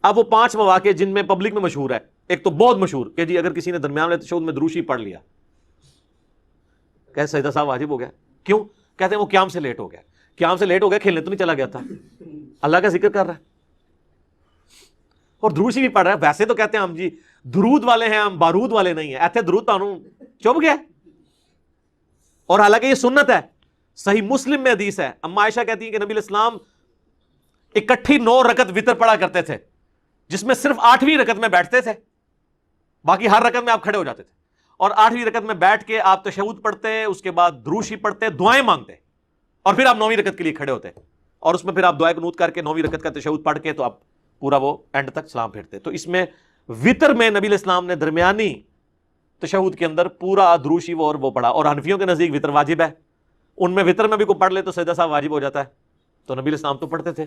اب وہ 5 مواقع جن میں پبلک میں مشہور ہے، ایک تو بہت مشہور کہ جی اگر کسی نے درمیان والے تشہد میں دروشی پڑھ لیا کہ سجدہ صاحب واجب ہو گیا. کیوں؟ کہتے ہیں وہ قیام سے لیٹ ہو گیا. قیام سے لیٹ ہو گیا، کھیلنے تو نہیں چلا گیا تھا، اللہ کا ذکر کر رہا ہے اور دروشی بھی پڑھ رہا ہے. ویسے تو کہتے ہیں ہم جی درود والے ہیں، ہم بارود والے نہیں ہیں، ایتھے درود تانوں چپ گیا. اور حالانکہ یہ سنت ہے، صحیح مسلم میں حدیث ہے، اما عائشہ کہتی ہیں کہ نبی الاسلام اکٹھی 9 رکعت وتر پڑھا کرتے تھے، جس میں صرف 8ویں رکعت میں بیٹھتے تھے، باقی ہر رکعت میں آپ کھڑے ہو جاتے تھے. اور 8ویں رکعت میں بیٹھ کے آپ تشہد پڑھتے، اس کے بعد دروشی پڑھتے، دعائیں مانگتے، اور پھر آپ 9ویں رکعت کے لیے کھڑے ہوتے، اور اس میں پھر آپ دعائے قنوت کر کے 9ویں رکعت کا تشہد پڑھ کے تو آپ پورا وہ اینڈ تک سلام پھیرتے. تو اس میں وطر میں نبی الاسلام نے درمیانی تشہد کے اندر پورا دروشی وہ اور وہ پڑھا. اور حنفیوں کے نزدیک وطر واجب ہے، ان میں وطر میں بھی کوئی پڑھ لے تو سجدہ صاحب واجب ہو جاتا ہے. تو نبی الاسلام تو پڑھتے تھے.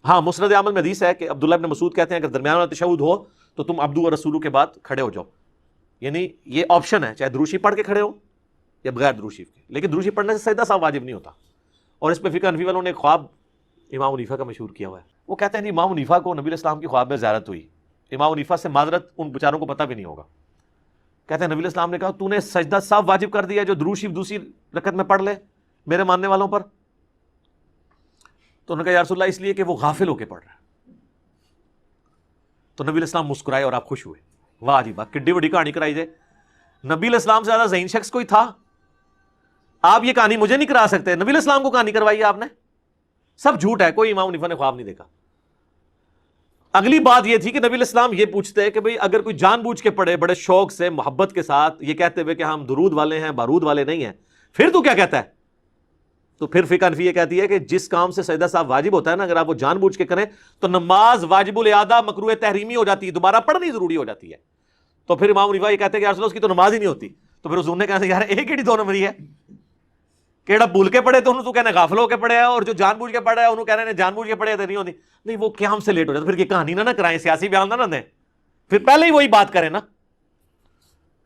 ہاں مسند احمد میں حدیث ہے کہ عبداللہ ابن مسعود کہتے ہیں اگر درمیان والا تشہد ہو تو تم عبدو و رسولو کے بعد کھڑے ہو جاؤ. یعنی یہ آپشن ہے، چاہے دروشی پڑھ کے کھڑے ہو یا بغیر دروشی کے، لیکن دروشی پڑھنے سے سجدہ صاحب واجب نہیں ہوتا. اور اس پہ فقہ حنفی والوں نے ایک خواب امام حنیفہ کا مشہور کیا ہوا ہے. وہ کہتے ہیں امام حنیفہ کو نبی الاسلام کی خواب میں زیارت ہوئی. امام حنیفہ سے معذرت ان بیچاروں کو پتہ بھی نہیں ہوگا. کہتے ہیں نبی الاسلام نے کہا تو نے سجدہ صاحب واجب کر دیا جو دروشی دوسری رکعت میں پڑھ لے میرے ماننے والوں پر. تو انہوں نے کہا یا رسول اللہ اس لیے کہ وہ غافل ہو کے پڑھ رہا ہے. تو نبی الاسلام مسکرائے اور آپ خوش ہوئے. واہ جی واہ، کڈی بڑی کہانی کرائی جائے. نبی الاسلام سے زیادہ ذہین شخص کوئی تھا؟ آپ یہ کہانی مجھے نہیں کرا سکتے، نبی الاسلام کو کہانی کروائی آپ نے. سب جھوٹ ہے، کوئی امام حنیفہ نے خواب نہیں دیکھا. اگلی بات یہ تھی کہ نبی الاسلام یہ پوچھتے کہ بھئی اگر کوئی جان بوجھ کے پڑھے بڑے شوق سے محبت کے ساتھ یہ کہتے ہوئے کہ ہم درود والے ہیں بارود والے نہیں ہیں، پھر تو کیا کہتا ہے؟ تو پھر فقہ حنفی یہ کہتی ہے کہ جس کام سے سجدہ صاحب واجب ہوتا ہے نا، اگر آپ وہ جان بوجھ کے کریں تو نماز واجب الاعادہ مکروہ تحریمی ہو جاتی ہے، دوبارہ پڑھنی ضروری ہو جاتی ہے. تو پھر امام حنیفہ یہ کہتے ہیں کہ یا رسول اللہ اس کی تو نماز ہی نہیں ہوتی. تو پھر حضور نے کہا یار ایک ہی 2 نمبری ہے، کیڑا بھول کے پڑھے تو انہوں تو کہنے غافل ہو کے پڑھے، اور جو جان بوجھ کے پڑھا ہے انہوں کہہ رہے ہیں جان بوجھ کے پڑھے تو نہیں ہوتی. نہیں وہ قیام سے لیٹ ہو جاتا. پھر یہ کہانی نہ کرائیں، سیاسی بیان نہ دیں، پھر پہلے ہی وہی بات کریں نا،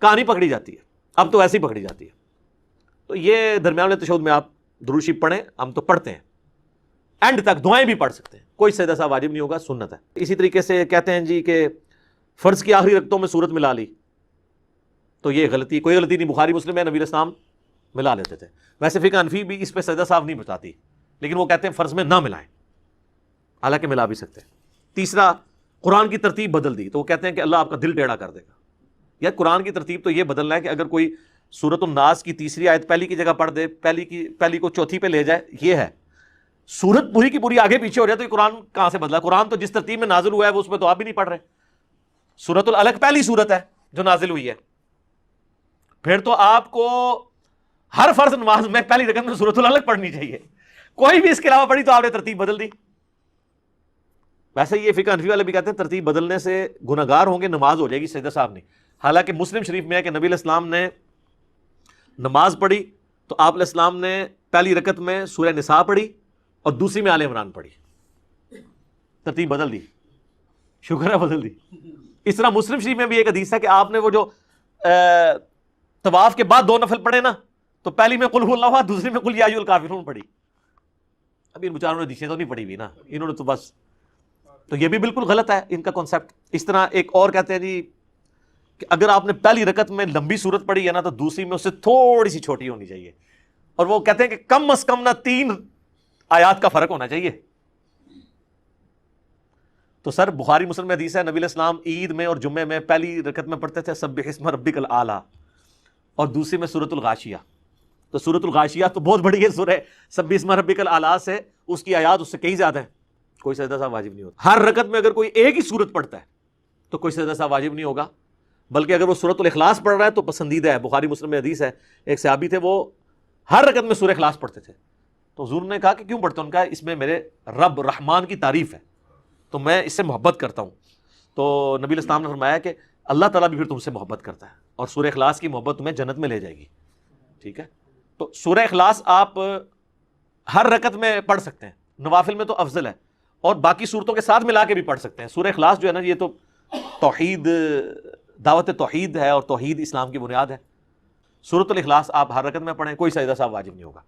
کہانی پکڑی جاتی ہے. اب تو ایسی پکڑی جاتی ہے. تو یہ درمیان والے تشہد میں آپ دروشی پڑھیں، ہم تو پڑھتے ہیں، اینڈ تک دعائیں بھی پڑھ سکتے ہیں، کوئی سجدہ صاحب واجب نہیں ہوگا، سنت ہے. اسی طریقے سے کہتے ہیں جی کہ فرض کی آخری رکعتوں میں سورت ملا لی تو یہ غلطی، کوئی غلطی نہیں، بخاری مسلم میں نبی الاسلام ملا لیتے تھے. ویسے فقہ حنفی بھی اس پہ سجدہ صاحب نہیں بتاتی، لیکن وہ کہتے ہیں فرض میں نہ ملائیں، حالانکہ ملا بھی سکتے ہیں. تیسرا، قرآن کی ترتیب بدل دی تو وہ کہتے ہیں کہ اللہ آپ کا دل ٹیڑھا کر دے گا. یا قرآن کی ترتیب تو یہ بدلنا ہے کہ اگر کوئی سورۃ الناس کی تیسری آیت پہلی کی جگہ پڑھ دے، پہلی کو چوتھی پہ لے جائے، یہ ہے. سورت پوری کی پوری آگے پیچھے ہو جائے تو یہ قرآن کہاں سے بدلا؟ قرآن تو جس ترتیب میں نازل ہوا ہے وہ اس پہ تو آپ بھی نہیں پڑھ رہے. سورۃ العلق پہلی سورت ہے جو نازل ہوئی ہے، پھر تو آپ کو ہر فرض نماز میں پہلی رکعت میں سورۃ العلق پڑھنی چاہیے. کوئی بھی اس کے علاوہ پڑھی تو آپ نے ترتیب بدل دی. ویسے یہ فقہ حنفی والے بھی کہتے ہیں ترتیب بدلنے سے گناہگار ہوں گے، نماز ہو جائے گی، سجدہ صاحب نہیں. حالانکہ مسلم شریف میں ہے کہ نبی علیہ السلام نے نماز پڑھی تو آپ علیہ السلام نے پہلی رکعت میں سورہ نساء پڑھی اور دوسری میں آل عمران پڑھی. ترتیب بدل دی، شکر ہے بدل دی. اس طرح مسلم شریف میں بھی ایک حدیث ہے کہ آپ نے وہ جو طواف کے بعد 2 نفل پڑھے نا، تو پہلی میں قل هو اللہ احد، دوسری میں قل یا ایھا الکافرون پڑھی. ابھی ان بیچاروں نے حدیثیں تو نہیں پڑھی ہوئی نا، انہوں نے تو بس، تو یہ بھی بالکل غلط ہے ان کا کانسیپٹ. اس طرح ایک اور کہتے ہیں جی کہ اگر آپ نے پہلی رکعت میں لمبی سورت پڑھی ہے نا تو دوسری میں اس سے تھوڑی سی چھوٹی ہونی چاہیے. اور وہ کہتے ہیں کہ کم از کم نہ 3 آیات کا فرق ہونا چاہیے. تو سر بخاری مسلم میں حدیث ہے نبی علیہ السلام عید میں اور جمعے میں پہلی رکعت میں پڑھتے تھے سبح اسم ربک الاعلی اور دوسری میں سورۃ الغاشیہ. تو سورۃ الغاشیہ تو بہت بڑی ہے سورہ، سبح اسم ربک الاعلی سے اس کی آیات اس سے کئی زیادہ ہیں. کوئی سجدہ صاحب واجب نہیں ہوتا. ہر رکعت میں اگر کوئی ایک ہی سورت پڑھتا ہے تو کوئی سجدہ صاحب واجب نہیں ہوگا، بلکہ اگر وہ سورۃ الاخلاص پڑھ رہا ہے تو پسندیدہ ہے. بخاری مسلم میں حدیث ہے، ایک صحابی تھے وہ ہر رکعت میں سورہ اخلاص پڑھتے تھے. تو حضور نے کہا کہ کیوں پڑھتے ہیں؟ ان کا اس میں میرے رب رحمان کی تعریف ہے تو میں اس سے محبت کرتا ہوں. تو نبی علیہ السلام نے فرمایا کہ اللہ تعالیٰ بھی پھر تم سے محبت کرتا ہے اور سورہ اخلاص کی محبت تمہیں جنت میں لے جائے گی. ٹھیک ہے، تو سورہ اخلاص آپ ہر رکعت میں پڑھ سکتے ہیں، نوافل میں تو افضل ہے، اور باقی صورتوں کے ساتھ ملا کے بھی پڑھ سکتے ہیں. سورہ اخلاص جو ہے نا یہ تو توحید، دعوت توحید ہے اور توحید اسلام کی بنیاد ہے. سورۃ الاخلاص آپ ہر رکعت میں پڑھیں، کوئی سجدہ صاحب واجب نہیں ہوگا.